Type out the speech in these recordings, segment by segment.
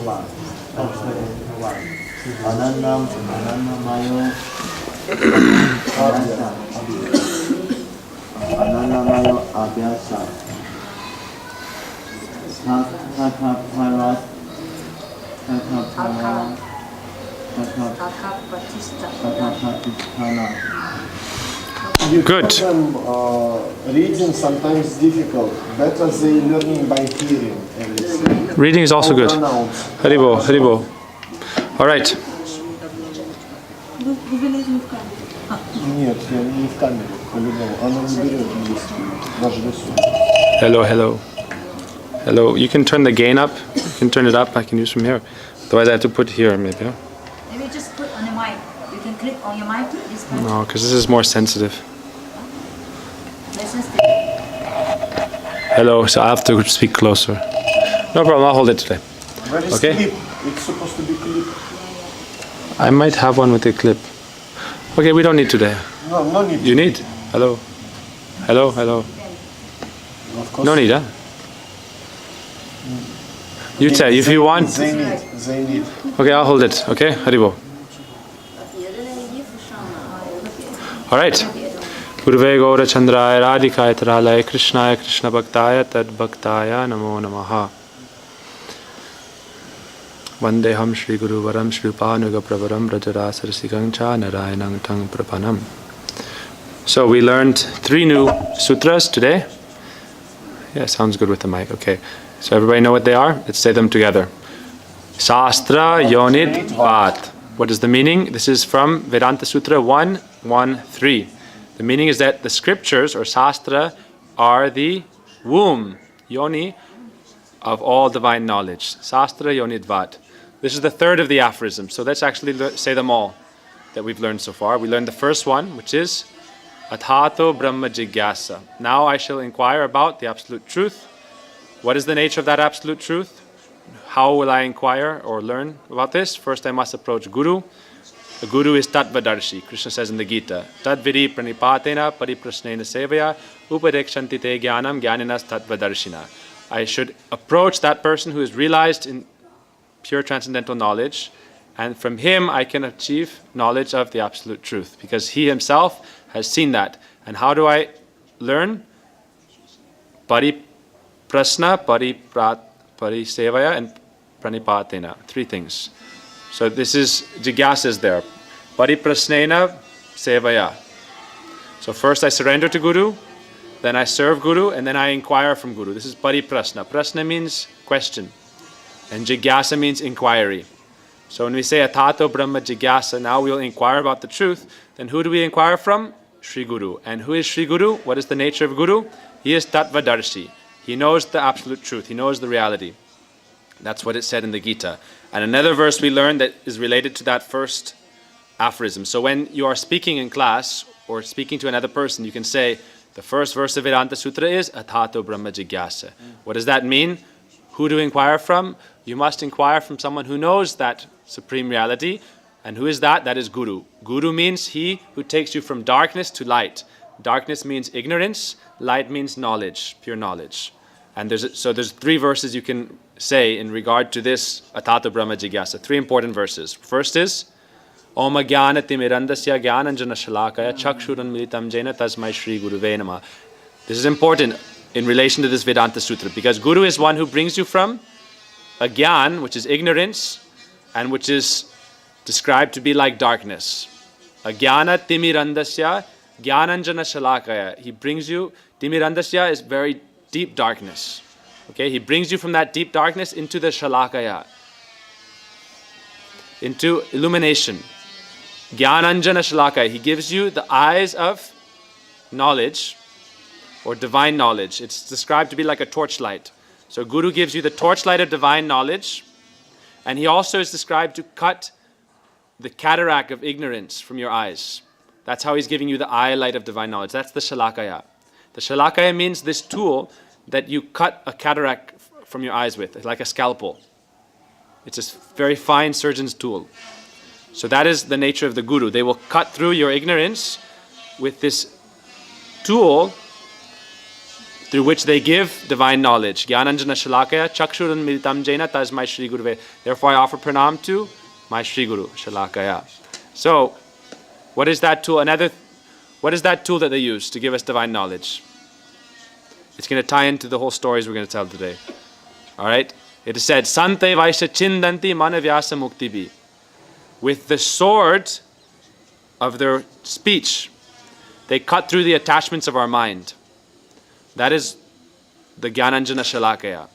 one. Ananam Ananamayo Ananamayo Abhyasa Tataparat Tatapatistana. Good. Reading sometimes difficult. Better they learning by hearing. Reading is also good. Haribo, Haribo. All right. Нет, я не в камере, по-любому. Она не берет даже рисунок. Hello, hello. Hello. You can turn the gain up. You can turn it up. I can use from here. Otherwise, I have to put here, maybe. Huh? Maybe just put on the mic. You can click on your mic. This one. No, because this is more sensitive. Listen. Hello. So I have to speak closer. No problem. I'll hold it today. Where is Okay. clip? It's supposed to be clip. I might have one with a clip. Okay, we don't need today. No, no need. You need? Hello. Hello, hello. Of course. No need, huh? You tell if you want. They need. Okay, I'll hold it. Okay, Haribo. All right. Purve Gaura Chandraya Radhikaya Taralaya Krishnaya Krishna Bhaktaya Tad Bhaktaya Namo Namaha. Vandeham Shri Guru Varam Shri Upanuga Pravaram Rajarasar Sikancha Narayanang Tang Prapanam. So we learned 3 new sutras today. Yeah, sounds good with the mic. Okay. So everybody know what they are? Let's say them together. Sastra Yonit Vat. What is the meaning? This is from Vedanta Sutra 1.1.3. The meaning is that the scriptures or Sastra are the womb, Yoni, of all divine knowledge. Sastra Yonit Vat. This is the third of the aphorisms. So let's actually say them all that we've learned so far. We learned the first one, which is Athato Brahma Jigyasa. Now I shall inquire about the absolute truth. What is the nature of that absolute truth? How will I inquire or learn about this? First I must approach Guru. The Guru is Tattvadarshi. Krishna says in the Gita, Tadvidi pranipatena pariprasnena sevaya upadekshanti te jnanam jnaninas tattvadarshina. I should approach that person who is realized in pure transcendental knowledge, and from him I can achieve knowledge of the absolute truth, because he himself has seen that. And how do I learn? Pariprasna, parisevaya, and pranipatena. 3 things. So this is jigyasa is there. Pariprasnena sevaya. So first I surrender to Guru, then I serve Guru, and then I inquire from Guru. This is pariprasna. Prasna means question, and jigyasa means inquiry. So when we say Atato Brahma Jigyasa, now we'll inquire about the truth. Then who do we inquire from? Sri Guru. And who is Sri Guru? What is the nature of Guru? He is Tattvadarshi. He knows the absolute truth. He knows the reality. That's what it said in the Gita. And another verse we learned that is related to that first aphorism. So when you are speaking in class or speaking to another person, you can say, the first verse of Vedanta Sutra is Atato Brahma Jigyasa. What does that mean? Who to inquire from? You must inquire from someone who knows that supreme reality. And who is that? That is Guru. Guru means he who takes you from darkness to light. Darkness means ignorance. Light means knowledge, pure knowledge. And there's 3 verses you can say in regard to this Atato Brahma Jigyasa. 3 important verses. First is Om Jnana Timirandasya Jnananjana Shalakaya Chakshuran Militam Jena Tasmai Shri Guruve Namah. This is important in relation to this Vedanta Sutra, because Guru is one who brings you from a Gyan, which is ignorance, and which is described to be like darkness. Ajnana Timirandasya Jnananjana Shalakaya. He brings you, Timirandasya is very deep darkness. Okay, he brings you from that deep darkness into the Shalakaya, into illumination. Jnananjana Shalakaya. He gives you the eyes of knowledge or divine knowledge. It's described to be like a torchlight. So Guru gives you the torchlight of divine knowledge, and he also is described to cut the cataract of ignorance from your eyes. That's how he's giving you the eye light of divine knowledge. That's the Shalakaya. The Shalakaya means this tool that you cut a cataract from your eyes with, like a scalpel. It's a very fine surgeon's tool. So that is the nature of the Guru. They will cut through your ignorance with this tool through which they give divine knowledge. Gyananjana Shalakaya Chakshuran Militam Jaina Tasmai Shri Guruve. Therefore I offer pranam to my Shri Guru Shalakaya. So, what is that tool? What is that tool that they use to give us divine knowledge? It's going to tie into the whole stories we're going to tell today. Alright? It is said, Sante Vaisha Chindanti Manavyasa Muktibi. With the sword of their speech, they cut through the attachments of our mind. That is the Gyananjana Shalakaya.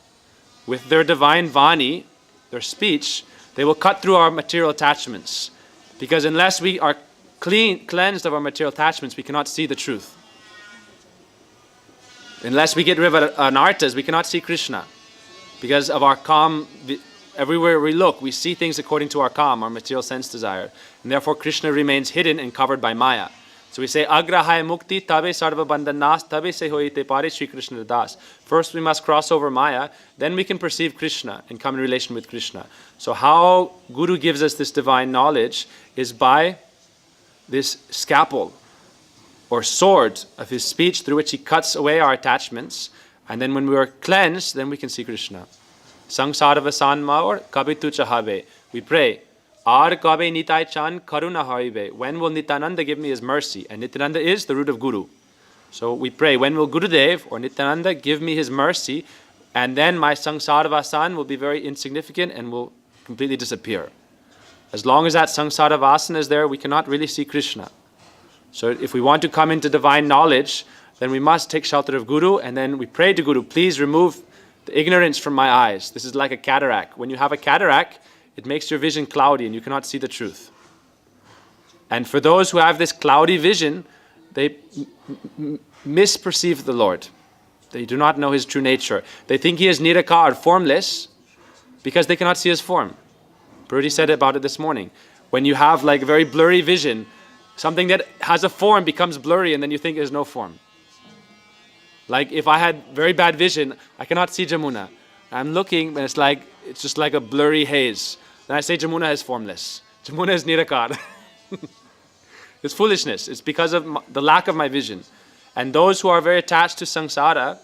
With their divine Vani, their speech, they will cut through our material attachments. Because unless we are cleansed of our material attachments, we cannot see the truth. Unless we get rid of anartas, we cannot see Krishna. Because of our calm, everywhere we look, we see things according to our calm, our material sense desire. And therefore Krishna remains hidden and covered by Maya. So we say, Agrahaya Mukti Tabe Sarva Bandhanas Tabe Se Hoite Pare Shri Krishna Das. First we must cross over Maya, then we can perceive Krishna and come in relation with Krishna. So how Guru gives us this divine knowledge is by this scalpel or sword of his speech through which he cuts away our attachments. And then when we are cleansed, then we can see Krishna. Sangsarava Sanma or Kabitu Chahabe. We pray, Ar Kabe Nitai Chan Karuna Haribe. When will Nityananda give me his mercy? And Nityananda is the root of Guru. So we pray, when will Gurudev or Nityananda give me his mercy? And then my Sangsara Vasan will be very insignificant and will completely disappear. As long as that Sangsara Vasana is there, we cannot really see Krishna. So if we want to come into divine knowledge, then we must take shelter of Guru, and then we pray to Guru, please remove the ignorance from my eyes. This is like a cataract. When you have a cataract, it makes your vision cloudy and you cannot see the truth. And for those who have this cloudy vision, they misperceive the Lord. They do not know his true nature. They think he is nirakar, formless, because they cannot see his form. Brody said about it this morning. When you have like a very blurry vision, something that has a form becomes blurry and then you think there's no form. Like if I had very bad vision, I cannot see Jamuna. I'm looking and it's just like a blurry haze. Then I say Jamuna is formless. Jamuna is nirakar. It's foolishness. It's because of the lack of my vision. And those who are very attached to samsara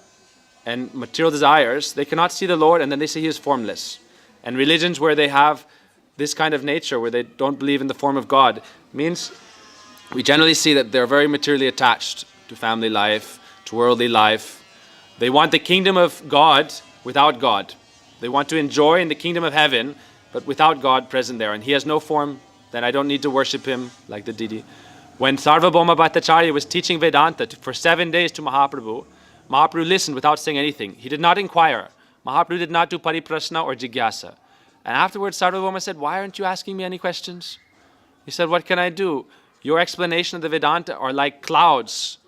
and material desires, they cannot see the Lord and then they say he is formless. And religions where they have this kind of nature, where they don't believe in the form of God, means we generally see that they're very materially attached to family life, to worldly life. They want the kingdom of God without God. They want to enjoy in the kingdom of heaven, but without God present there. And he has no form, then I don't need to worship him like the Didi. When Sarvabhauma Bhattacharya was teaching Vedanta for 7 days to Mahaprabhu, Mahaprabhu listened without saying anything. He did not inquire. Mahaprabhu did not do pariprasna or jigyasa. And afterwards Sarvabhauma said, why aren't you asking me any questions? He said, what can I do? Your explanation of the Vedanta are like clouds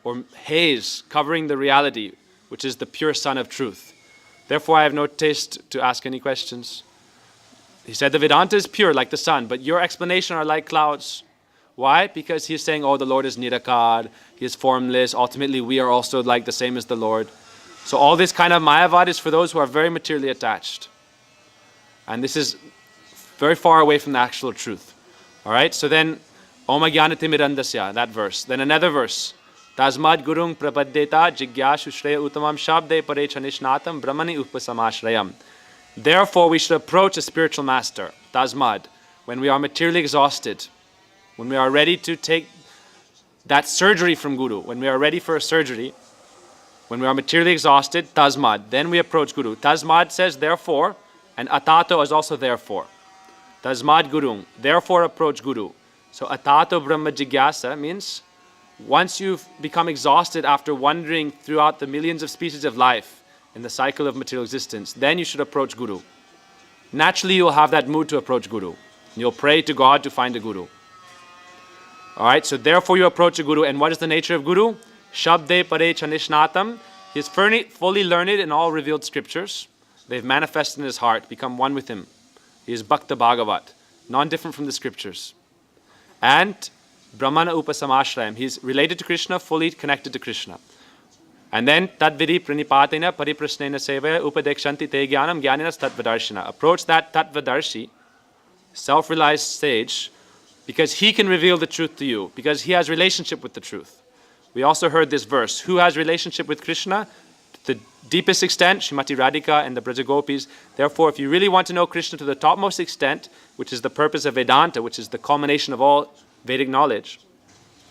or haze covering the reality, which is the pure sun of truth. Therefore I have no taste to ask any questions. He said the Vedanta is pure like the sun, but your explanation are like clouds. Why? Because he's saying, oh, the Lord is nirakar, he is formless, ultimately we are also like the same as the Lord. So all this kind of mayavad is for those who are very materially attached. And this is very far away from the actual truth. Alright, so then, Om Ajnanatimidandasya, that verse. Then another verse. Tasmad gurung prapaddeta jigyashu shreya utamam shabde pare chanishnatam brahmani upasamashrayam. Therefore we should approach a spiritual master, Tasmad, when we are materially exhausted, when we are ready to take that surgery from Guru, when we are ready for a surgery, when we are materially exhausted, Tasmad, then we approach Guru. Tasmad says therefore, and Atato is also therefore. Tasmad gurung, therefore approach Guru. So Atato Brahma Jigyasa means once you've become exhausted after wandering throughout the millions of species of life in the cycle of material existence, then you should approach Guru. Naturally you'll have that mood to approach Guru. You'll pray to God to find a Guru. Alright, so therefore you approach a Guru, and what is the nature of Guru? Shabde Pare Chanishnatam. He is fully learned in all revealed scriptures. They've manifested in his heart, become one with him. He is Bhakta Bhagavat, non-different from the scriptures. And Brahmana Upasamashrayam, he is related to Krishna, fully connected to Krishna. And then Tadvidi Pranipatena Pariprasnena Sevaya Upadekshanti Te Jnanam Jnaninas Tattvadarshina. Approach that Tattvadarshi, self-realized sage, because he can reveal the truth to you, because he has relationship with the truth. We also heard this verse, who has relationship with Krishna? deepest extent, Srimati Radhika and the Braja Gopis. Therefore, if you really want to know Krishna to the topmost extent, which is the purpose of Vedanta, which is the culmination of all Vedic knowledge,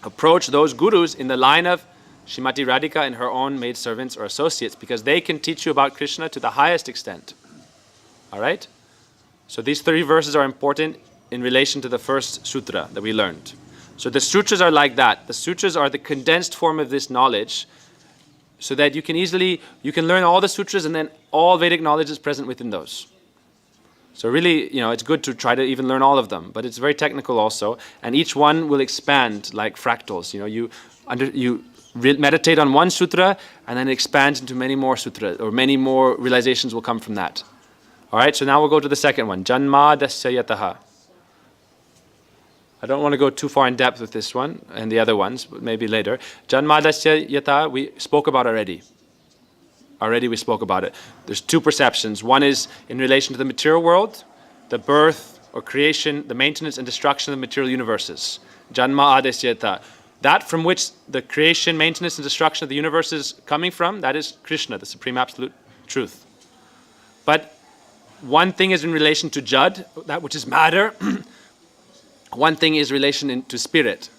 approach those gurus in the line of Srimati Radhika and her own maidservants or associates, because they can teach you about Krishna to the highest extent. All right? So these 3 verses are important in relation to the first sutra that we learned. So the sutras are like that. The sutras are the condensed form of this knowledge, so that you can learn all the sutras and then all Vedic knowledge is present within those. So really, it's good to try to even learn all of them, but it's very technical also, and each one will expand like fractals. You meditate on one sutra, and then it expands into many more sutras, or many more realizations will come from that. All right, so now we'll go to the second one, Janma Dasya Yataha. I don't want to go too far in depth with this one and the other ones, but maybe later. Janma Dasya Yataha, we spoke about already. Already we spoke about it. There's 2 perceptions. One is in relation to the material world, the birth or creation, the maintenance and destruction of the material universes. Janma Adesya Yataha. That from which the creation, maintenance, and destruction of the universe is coming from, that is Krishna, the Supreme Absolute Truth. But one thing is in relation to Jad, that which is matter. One thing is relation to spirit,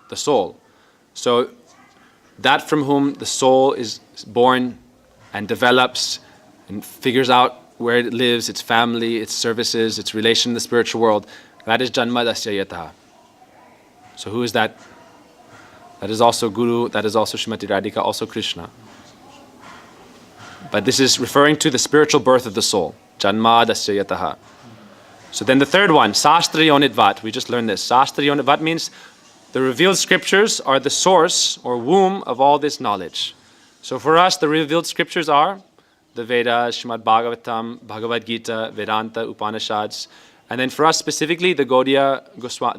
the soul. So that from whom the soul is born and develops and figures out where it lives, its family, its services, its relation in the spiritual world, that is Janma Dasya Yataha. So who is that? That is also Guru, that is also Srimati Radhika, also Krishna. But this is referring to the spiritual birth of the soul. Janma Dasya Yataha. So then the third one, Sastra Yonidvat. We just learned this. Sastra Yonidvat means the revealed scriptures are the source or womb of all this knowledge. So for us, the revealed scriptures are the Vedas, Srimad Bhagavatam, Bhagavad Gita, Vedanta, Upanishads. And then for us specifically, the Gaudiya,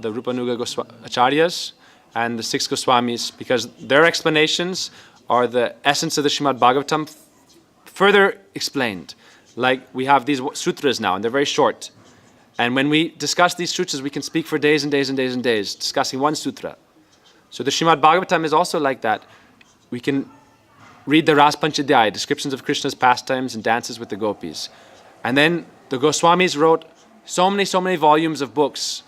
the Rupanuga Acharyas, and the 6 Goswamis, because their explanations are the essence of the Srimad Bhagavatam further explained. Like we have these sutras now, and they're very short. And when we discuss these sutras, we can speak for days and days and days and days, discussing one sutra. So the Srimad Bhagavatam is also like that. We can read the Ras Panchadhyaya, descriptions of Krishna's pastimes and dances with the gopis. And then the Goswamis wrote so many volumes of books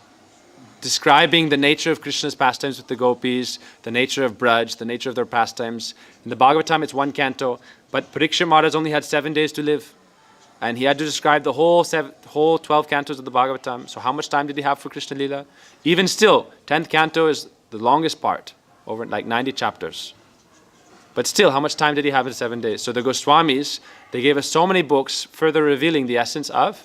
describing the nature of Krishna's pastimes with the gopis, the nature of Braj, the nature of their pastimes. In the Bhagavatam, it's 1 canto, but Parikshit Maharaj only had 7 days to live. And he had to describe the whole 12 cantos of the Bhagavatam. So how much time did he have for Krishna Lila? Even still, 10th canto is the longest part, over like 90 chapters. But still, how much time did he have in 7 days? So the Goswamis, they gave us so many books further revealing the essence of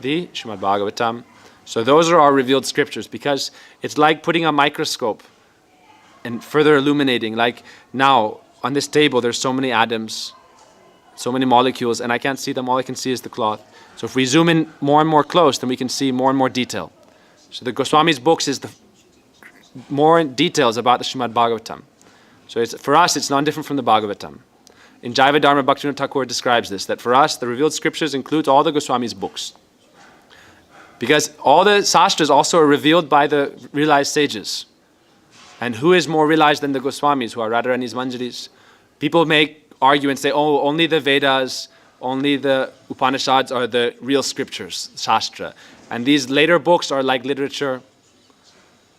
the Srimad Bhagavatam. So those are our revealed scriptures, because it's like putting a microscope and further illuminating. Like now, on this table, there's so many atoms, so many molecules, and I can't see them. All I can see is the cloth. So if we zoom in more and more close, then we can see more and more detail. So the Goswami's books is the more details about the Srimad Bhagavatam. So for us, it's not different from the Bhagavatam. In Jaiva Dharma, Bhaktivinoda Thakur describes this, that for us, the revealed scriptures includes all the Goswami's books. Because all the sastras also are revealed by the realized sages. And who is more realized than the Goswamis, who are Radharani's Manjaris? People may argue and say, oh, only the Vedas, only the Upanishads are the real scriptures, Shastra. And these later books are like literature,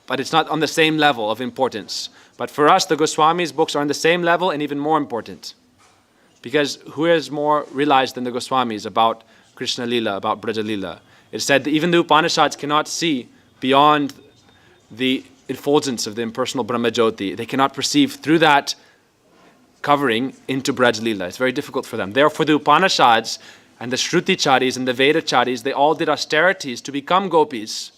but it's not on the same level of importance. But for us, the Goswamis' books are on the same level and even more important. Because who is more realized than the Goswamis about Krishna Lila, about Braja Lila? It's said that even the Upanishads cannot see beyond the effulgence of the impersonal Brahma Jyoti. They cannot perceive through that covering into Braj Lila. It's very difficult for them. Therefore, the Upanishads and the Shruticharis and the Vedacharis, they all did austerities to become gopis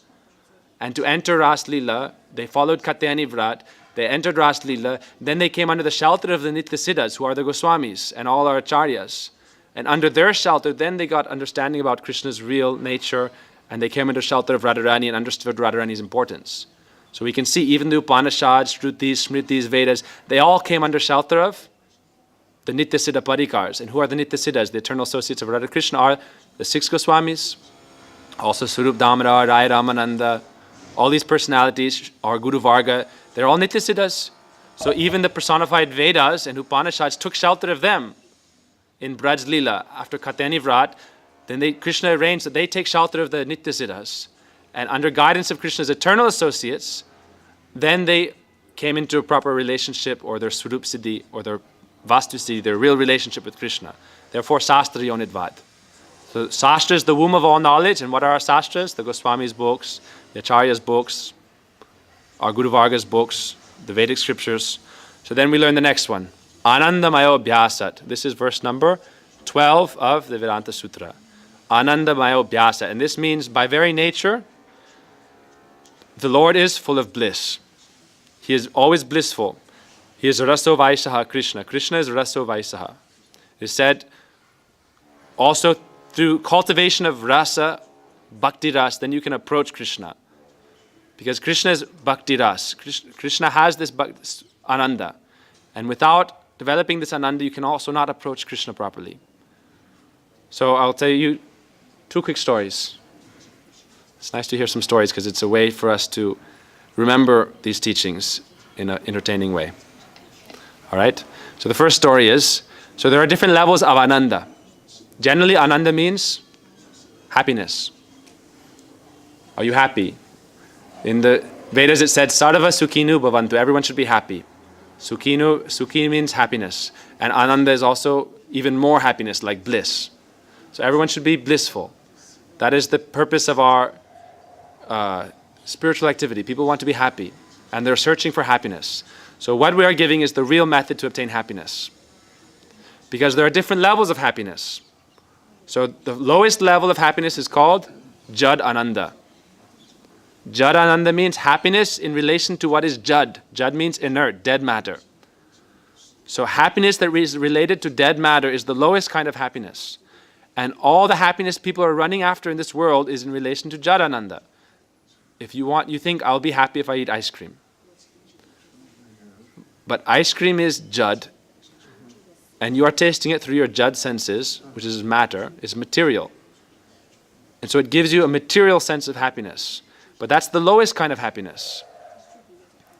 and to enter Ras Lila. They followed Katyayani Vrat. They entered Ras Lila. Then they came under the shelter of the Nityasiddhas, who are the Goswamis and all our Acharyas. And under their shelter, then they got understanding about Krishna's real nature, and they came under shelter of Radharani and understood Radharani's importance. So we can see even the Upanishads, Shrutis, Smritis, Vedas, they all came under shelter of the Nityasiddha Parikars. And who are the Nityasiddhas? The eternal associates of Radha Krishna are the 6 Goswamis, also Swarup Damodar, Rai Ramananda. All these personalities are Guru Varga. They're all Nityasiddhas. So even the personified Vedas and Upanishads took shelter of them in Braj Leela, after Katani Vrat, then Krishna arranged that they take shelter of the Nitya Siddhas. And under guidance of Krishna's eternal associates, then they came into a proper relationship, or their Swarup Siddhi, or their Vastu Siddhi, their real relationship with Krishna. Therefore, Sastra Yonidvad. So Sastra is the womb of all knowledge, and what are our Sastras? The Goswami's books, the Acharya's books, our Guru Varga's books, the Vedic scriptures. So then we learn the next one. Anandamayo Bhyasat. This is verse number 12 of the Vedanta Sutra. Anandamayo Bhyasa. And this means, by very nature, the Lord is full of bliss. He is always blissful. He is Raso Vaisaha Krishna. Krishna is Raso Vaisaha. It is said also through cultivation of rasa, bhakti ras, then you can approach Krishna. Because Krishna is bhakti ras. Krishna has this ananda. And without developing this ananda, you can also not approach Krishna properly. So I'll tell you 2 quick stories. It's nice to hear some stories because it's a way for us to remember these teachings in an entertaining way. All right? So the first story is, so there are different levels of ananda. Generally, ananda means happiness. Are you happy? In the Vedas it said, Sarva Sukhinu Bhavantu. Everyone should be happy. Sukhi means happiness. And ananda is also even more happiness, like bliss. So everyone should be blissful. That is the purpose of our spiritual activity. People want to be happy, and they're searching for happiness. So what we are giving is the real method to obtain happiness. Because there are different levels of happiness. So the lowest level of happiness is called Jad Ananda. Jad Ananda means happiness in relation to what is Jad. Jad means inert, dead matter. So happiness that is related to dead matter is the lowest kind of happiness. And all the happiness people are running after in this world is in relation to Jad Ananda. If you think, I'll be happy if I eat ice cream. But ice cream is Jad, and you are tasting it through your Jad senses, which is matter, is material. And so it gives you a material sense of happiness. But that's the lowest kind of happiness.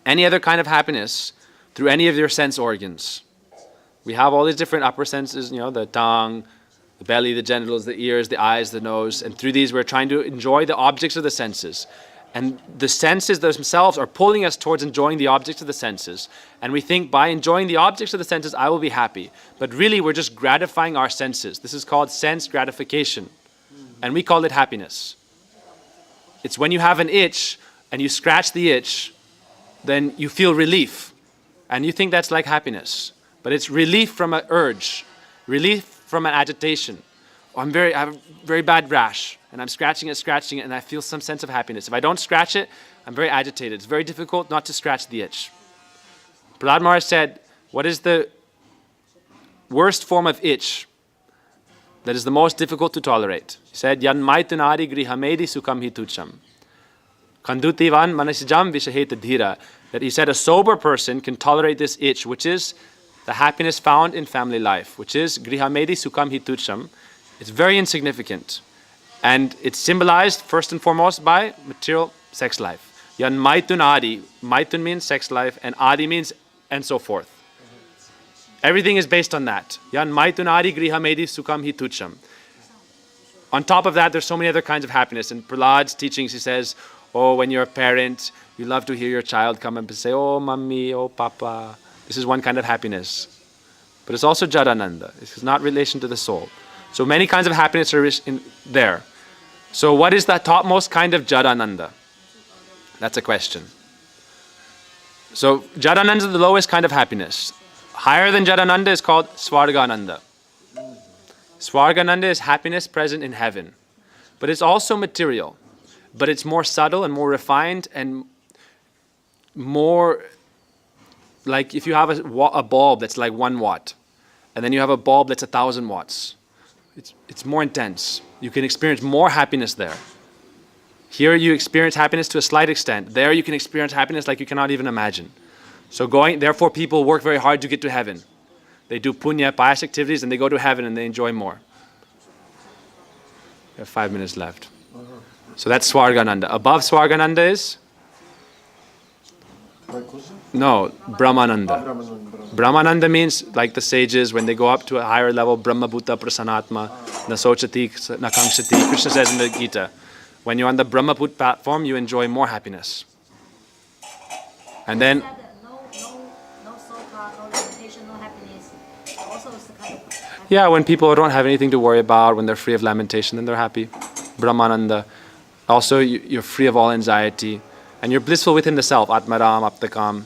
Any other kind of happiness, through any of your sense organs. We have all these different upper senses, the tongue, the belly, the genitals, the ears, the eyes, the nose, and through these we're trying to enjoy the objects of the senses. And the senses themselves are pulling us towards enjoying the objects of the senses. And we think by enjoying the objects of the senses, I will be happy. But really, we're just gratifying our senses. This is called sense gratification. And we call it happiness. It's when you have an itch and you scratch the itch, then you feel relief. And you think that's like happiness. But it's relief from an urge, relief from an agitation. I have a very bad rash, and I'm scratching it, and I feel some sense of happiness. If I don't scratch it, I'm very agitated. It's very difficult not to scratch the itch. Prahlad Maharaj said, what is the worst form of itch that is the most difficult to tolerate? He said, Yan maitunari grihamedi sukham hitucham. Kandutivan manasijam vishaheta dhira. That he said a sober person can tolerate this itch, which is the happiness found in family life, which is grihamedi sukham hitucham. It's very insignificant. And it's symbolized first and foremost by material sex life. Yan maitun adi. Maitun means sex life, and adi means and so forth. Everything is based on that. Yan maitun adi grihamedi sukham hitucham. On top of that, there's so many other kinds of happiness. In Prahlad's teachings, he says, when you're a parent, you love to hear your child come and say, oh, mommy, oh, papa. This is one kind of happiness. But it's also Jadananda. It's not relation to the soul. So many kinds of happiness are in there. So what is that topmost kind of Jadananda? That's a question. So Jadananda is the lowest kind of happiness. Higher than Jadananda is called Swargananda. Swargananda is happiness present in heaven. But it's also material. But it's more subtle and more refined and more like if you have a bulb that's like 1 watt and then you have a bulb that's 1,000 watts. It's more intense. You can experience more happiness there. Here you experience happiness to a slight extent. There you can experience happiness like you cannot even imagine. So therefore people work very hard to get to heaven. They do punya, pious activities, and they go to heaven and they enjoy more. We have 5 minutes left. So that's Swargananda. Above Swargananda is Vaikuntha? No, Brahmananda. Brahmananda. Brahmananda means like the sages when they go up to a higher level, Brahma Bhuta Prasanatma, Nasochati Nakangshati. Krishna says in the Gita, when you're on the Brahma Bhut platform, you enjoy more happiness. And then, That no sokha, no limitation, no happiness. Also, it's the kind of happiness. yeah, when people don't have anything to worry about, when they're free of lamentation, then they're happy. Brahmananda. Also, you're free of all anxiety. And you're blissful within the self, Atmaram, Aptakam.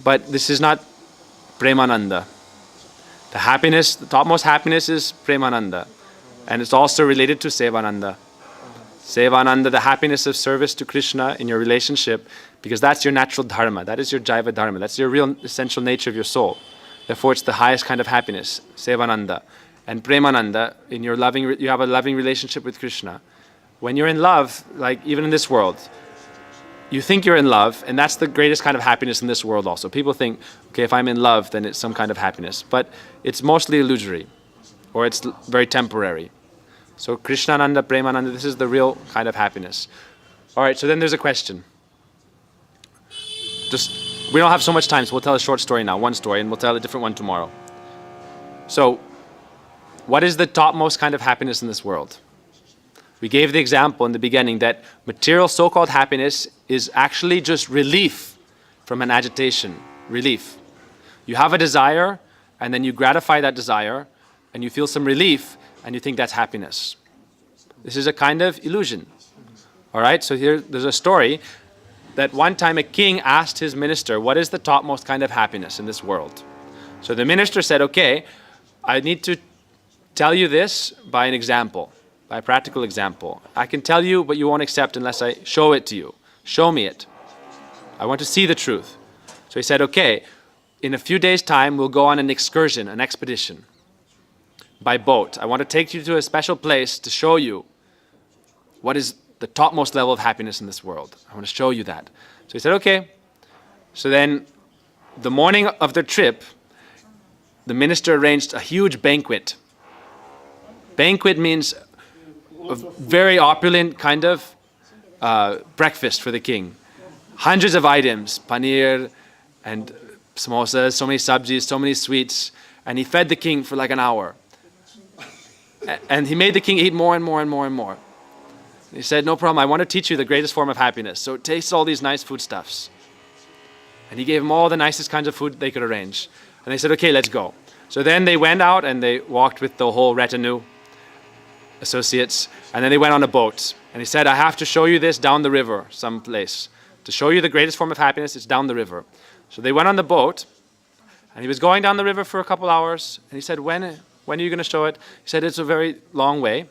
But this is not Premananda. The happiness, the topmost happiness is Premananda. And it's also related to Sevananda. Sevananda, the happiness of service to Krishna in your relationship, because that's your natural dharma, that is your jaiva dharma, that's your real essential nature of your soul. Therefore, it's the highest kind of happiness, Sevananda. And Premananda, in your you have a loving relationship with Krishna. When you're in love, like even in this world, you think you're in love, and that's the greatest kind of happiness in this world also. People think, okay, if I'm in love, then it's some kind of happiness. But it's mostly illusory, or it's very temporary. So Krishnananda, Premananda, this is the real kind of happiness. All right, so then there's a question. We don't have so much time, so we'll tell a short story now, one story, and we'll tell a different one tomorrow. So, what is the topmost kind of happiness in this world? We gave the example in the beginning that material so-called happiness is actually just relief from an agitation, relief. You have a desire, and then you gratify that desire, and you feel some relief, and you think that's happiness. This is a kind of illusion. All right, so here there's a story that one time a king asked his minister, what is the topmost kind of happiness in this world? So the minister said, okay, I need to tell you this by an example, by a practical example. I can tell you, but you won't accept unless I show it to you. Show me it. I want to see the truth. So he said, okay, in a few days' time, we'll go on an excursion, an expedition, by boat. I want to take you to a special place to show you what is the topmost level of happiness in this world. I want to show you that. So he said, okay. So then, the morning of their trip, the minister arranged a huge banquet. Banquet means a very opulent kind of breakfast for the king. Hundreds of items, paneer and samosas, so many sabjis, so many sweets. And he fed the king for like an hour. And he made the king eat more and more and more and more. He said, no problem, I want to teach you the greatest form of happiness. So taste all these nice foodstuffs. And he gave them all the nicest kinds of food they could arrange. And they said, okay, let's go. So then they went out and they walked with the whole retinue, associates, and then they went on a boat. And he said, I have to show you this down the river someplace. To show you the greatest form of happiness, it's down the river. So they went on the boat, and he was going down the river for a couple hours. And he said, when are you going to show it? He said, it's a very long way.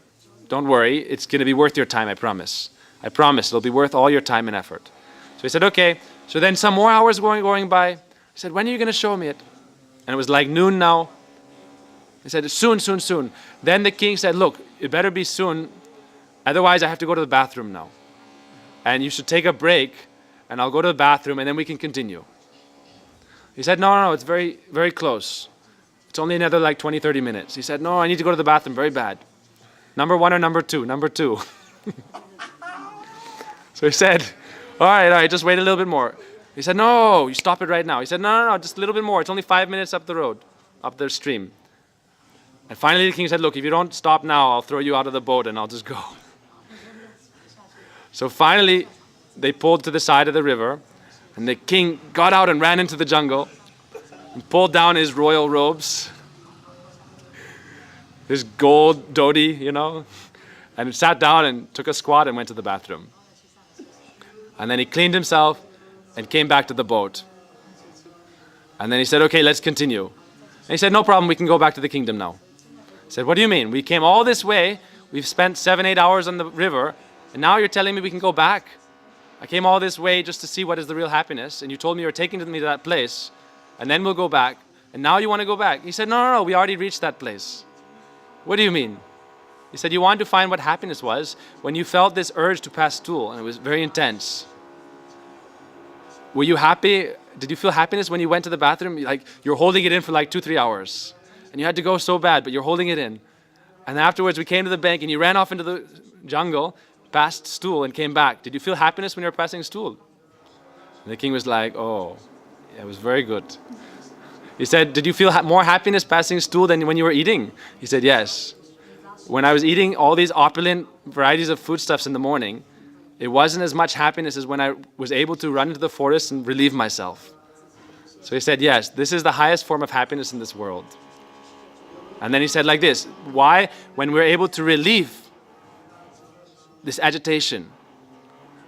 Don't worry, it's going to be worth your time, I promise. I promise, it'll be worth all your time and effort. So he said, okay. So then some more hours going by. He said, when are you going to show me it? And it was like noon now. He said, soon, soon, soon. Then the king said, look, it better be soon. Otherwise, I have to go to the bathroom now. And you should take a break, and I'll go to the bathroom, and then we can continue. He said, no, it's very, very close. It's only another like 20, 30 minutes. He said, no, I need to go to the bathroom very bad. Number one or number two? Number two. So he said, all right, just wait a little bit more. He said, no, you stop it right now. He said, no, just a little bit more. It's only 5 minutes up the road, up the stream. And finally the king said, look, if you don't stop now, I'll throw you out of the boat and I'll just go. So finally, they pulled to the side of the river, and the king got out and ran into the jungle and pulled down his royal robes, his gold dhoti, and sat down and took a squat and went to the bathroom. And then he cleaned himself and came back to the boat. And then he said, okay, let's continue. And he said, no problem, we can go back to the kingdom now. I said, what do you mean? We came all this way, we've spent 7-8 hours on the river, and now you're telling me we can go back? I came all this way just to see what is the real happiness, and you told me you were taking me to that place, and then we'll go back, and now you want to go back. He said, no, we already reached that place. What do you mean? He said, you wanted to find what happiness was when you felt this urge to pass stool, and it was very intense. Were you happy? Did you feel happiness when you went to the bathroom? Like you're holding it in for like 2-3 hours, and you had to go so bad, but you're holding it in. And afterwards, we came to the bank, and you ran off into the jungle, passed stool, and came back. Did you feel happiness when you were passing stool? And the king was like, oh, yeah, it was very good. He said, did you feel more happiness passing stool than when you were eating? He said, yes. When I was eating all these opulent varieties of foodstuffs in the morning, it wasn't as much happiness as when I was able to run into the forest and relieve myself. So he said, yes, this is the highest form of happiness in this world. And then he said like this, why? When we're able to relieve this agitation,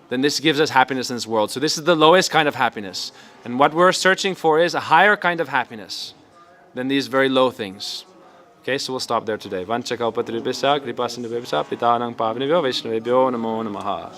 then this gives us happiness in this world. So this is the lowest kind of happiness. And what we're searching for is a higher kind of happiness than these very low things. Okay, so we'll stop there today. Vanchakalpatribhisa, kripasindhubhisa, pitanang pavanebhyo, vaishnavebhyo, namo namaha.